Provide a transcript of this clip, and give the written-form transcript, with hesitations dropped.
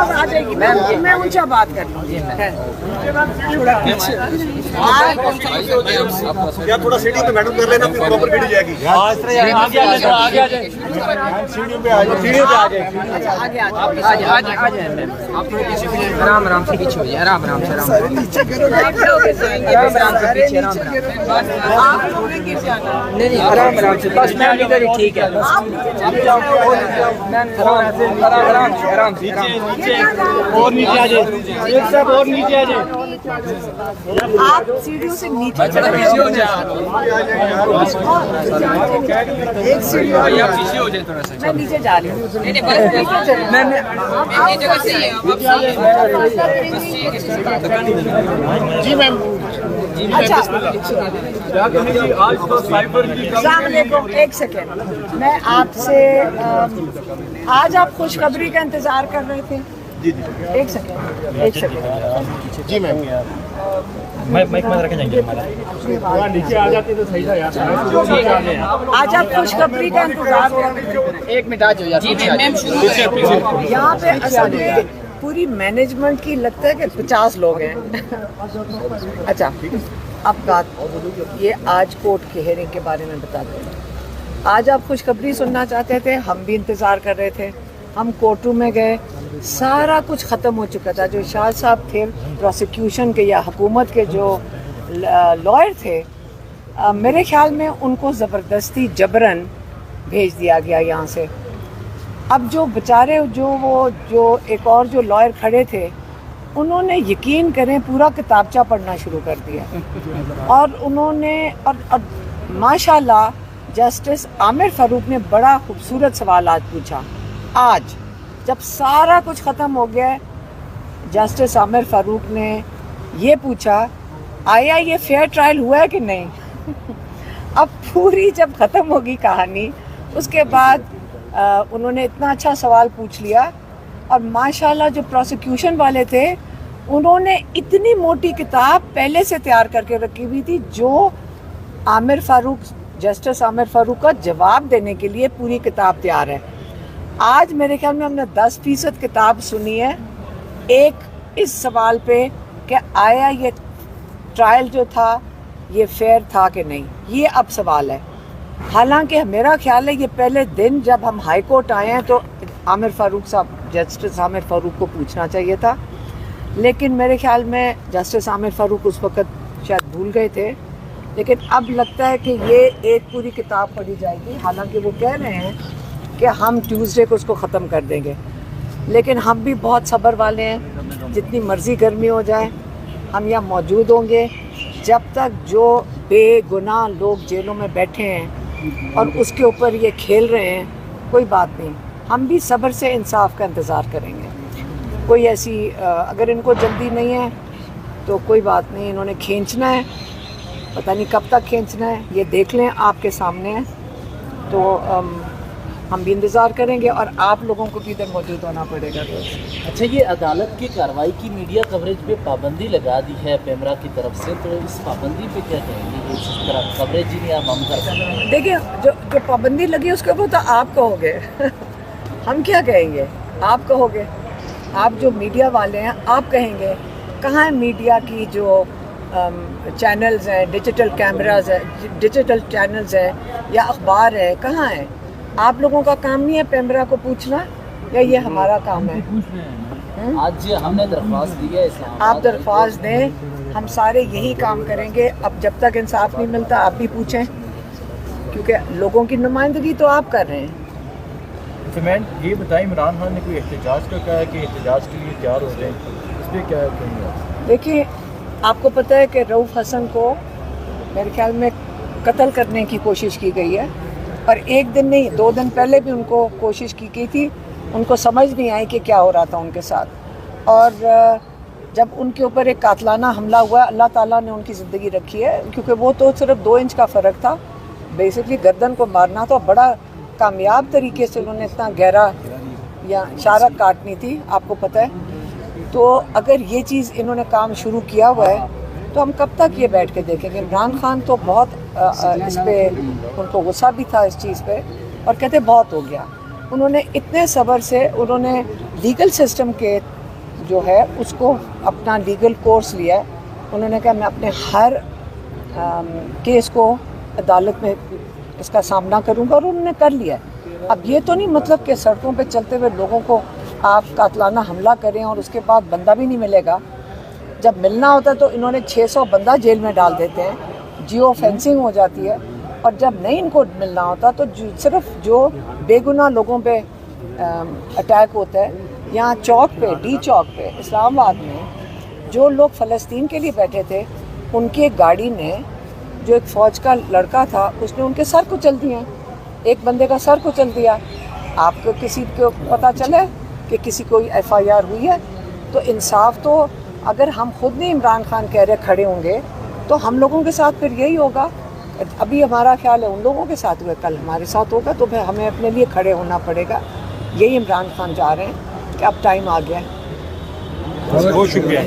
आ जाएगी। मैं उनसे बात कर लूँगी। क्या थोड़ा सीटिंग पे मैडम कर लेना, फिर प्रॉपर वीडियो जाएगी। सीढ़ियों पे आ जाए। आराम आराम से पीछे हो जाए, आराम आराम से नहीं आराम आराम से, बस मैं इधर ही ठीक है। आराम से और नीचे आ जाए, एक सब और नीचे आ जाए। आप सीढ़ियों से नीचे एक सीढ़ी पीछे हो जाए थोड़ा सा। मैं नीचे जा रही हूँ। जी मैम। अच्छा, अस्सलाम वालेकुम। एक सेकेंड, मैं आपसे आज आप खुशखबरी का इंतजार कर रहे थे? जी जी, एक सेकेंड जी मैम। माइक में रखे जाएंगे हमारा नीचे आ जाते तो सही था यार। आज आप खुशखबरी का इंतजार कर रहे थे? एक मिनट, आज हो जाए। यहाँ पे असल में पूरी मैनेजमेंट की लगता है कि 50 लोग हैं। अच्छा, अब बात ये आज कोर्ट के हेयरिंग के बारे में बताते हैं। आज आप खुशखबरी सुनना चाहते थे, हम भी इंतज़ार कर रहे थे। हम कोर्ट रूम में गए, सारा कुछ ख़त्म हो चुका था। जो शाह साहब थे प्रोसिक्यूशन के या हुकूमत के जो लॉयर थे, मेरे ख्याल में उनको ज़बरदस्ती जबरन भेज दिया गया यहाँ से। अब जो बेचारे जो एक और जो लॉयर खड़े थे, उन्होंने यकीन करें पूरा किताबचा पढ़ना शुरू कर दिया। और उन्होंने और माशाल्लाह जस्टिस आमिर फ़ारूक ने बड़ा खूबसूरत सवाल आज पूछा। आज जब सारा कुछ ख़त्म हो गया, जस्टिस आमिर फ़ारूक ने ये पूछा, आया ये फेयर ट्रायल हुआ है कि नहीं? अब पूरी जब ख़त्म होगी कहानी, उसके बाद उन्होंने इतना अच्छा सवाल पूछ लिया। और माशाल्लाह जो प्रोसिक्यूशन वाले थे, उन्होंने इतनी मोटी किताब पहले से तैयार करके रखी हुई थी, जो आमिर फ़ारूक, जस्टिस आमिर फ़ारूक का जवाब देने के लिए पूरी किताब तैयार है। आज मेरे ख्याल में हमने 10% किताब सुनी है एक इस सवाल पे कि आया ये ट्रायल जो था ये फेयर था कि नहीं, ये अब सवाल है। हालांकि मेरा ख्याल है ये पहले दिन जब हम हाई कोर्ट आए हैं तो आमिर फ़ारूक साहब, जस्टिस आमिर फ़ारूक को पूछना चाहिए था, लेकिन मेरे ख्याल में जस्टिस आमिर फ़ारूक उस वक़्त शायद भूल गए थे। लेकिन अब लगता है कि ये एक पूरी किताब पढ़ी जाएगी। हालांकि वो कह रहे हैं कि हम ट्यूसडे को उसको ख़त्म कर देंगे, लेकिन हम भी बहुत सब्र वाले हैं। जितनी मर्ज़ी गर्मी हो जाए, हम यहाँ मौजूद होंगे जब तक जो बेगुनाह लोग जेलों में बैठे हैं और उसके ऊपर ये खेल रहे हैं। कोई बात नहीं, हम भी सब्र से इंसाफ का इंतज़ार करेंगे। कोई ऐसी अगर इनको जल्दी नहीं है तो कोई बात नहीं, इन्होंने खींचना है, पता नहीं कब तक खींचना है, ये देख लें, आपके सामने है। तो हम भी इंतज़ार करेंगे और आप लोगों को भी इधर मौजूद होना पड़ेगा। अच्छा, ये अदालत की कार्रवाई की मीडिया कवरेज पे पाबंदी लगा दी है पेमरा की तरफ से, तो इस पाबंदी पे क्या कहेंगे? इस तरह कवरेज ही नहीं हम कर सकते। देखिए, जो पाबंदी लगी उसके ऊपर तो आप कहोगे। हम क्या कहेंगे? आप कहोगे, आप जो मीडिया वाले हैं आप कहेंगे। कहाँ है मीडिया की जो चैनल्स हैं, डिजिटल कैमराज है, डिजिटल चैनल्स हैं या अखबार है, कहाँ है? आप लोगों का काम नहीं है पेमरा को पूछना, या ये हमारा काम है? आज हमने दरख्वास्त दी है, आप दरख्वास्त दें, हम सारे यही काम करेंगे। अब जब तक इंसाफ नहीं मिलता आप भी पूछें, क्योंकि लोगों की नुमाइंदगी तो आप कर रहे हैं। तो मैम ये बताएं, इमरान खान ने कोई एहतजाज का कहा है कि एहतजाज के लिए तैयार हो जाए, इस पर क्या कहेंगे? देखिए, आपको पता है कि रऊफ़ हसन को मेरे ख्याल में कत्ल करने की कोशिश की गई है, और एक दिन नहीं 2 दिन पहले भी उनको कोशिश की गई थी। उनको समझ नहीं आई कि क्या हो रहा था उनके साथ। और जब उनके ऊपर एक कातलाना हमला हुआ, अल्लाह ताला ने उनकी ज़िंदगी रखी है, क्योंकि वो तो सिर्फ 2 इंच का फ़र्क था, बेसिकली गर्दन को मारना था। बड़ा कामयाब तरीके से उन्होंने इतना गहरा या शारक काटनी थी, आपको पता है। तो अगर ये चीज़ इन्होंने काम शुरू किया हुआ है तो हम कब तक ये बैठ के देखेंगे? इमरान खान तो बहुत इस पे उनको गुस्सा भी था इस चीज़ पे, और कहते बहुत हो गया। उन्होंने इतने सब्र से उन्होंने लीगल सिस्टम के जो है उसको अपना लीगल कोर्स लिया। उन्होंने कहा मैं अपने हर केस को अदालत में इसका सामना करूंगा, और उन्होंने कर लिया। अब ये तो नहीं मतलब कि सड़कों पे चलते हुए लोगों को आप कातलाना हमला करें और उसके बाद बंदा भी नहीं मिलेगा। जब मिलना होता है तो इन्होंने 600 बंदा जेल में डाल देते हैं, जियो फेंसिंग हो जाती है, और जब नहीं इनको मिलना होता तो सिर्फ जो बेगुनाह लोगों पे अटैक होता है। यहाँ चौक पे, डी चौक पे इस्लामाबाद में जो लोग फ़लस्तीन के लिए बैठे थे, उनकी गाड़ी ने, जो एक फ़ौज का लड़का था, उसने उनके सर कुचल दिए। एक बंदे का सर कुचल दिया। आपको किसी को पता चला कि किसी कोई FIR हुई है? तो इंसाफ तो अगर हम खुद नहीं इमरान खान कह रहे खड़े होंगे तो हम लोगों के साथ फिर यही होगा। अभी हमारा ख्याल है उन लोगों के साथ हुआ, कल हमारे साथ होगा, तो फिर हमें अपने लिए खड़े होना पड़ेगा। यही इमरान खान चाह रहे हैं कि अब टाइम आ गया है। बहुत शुक्रिया।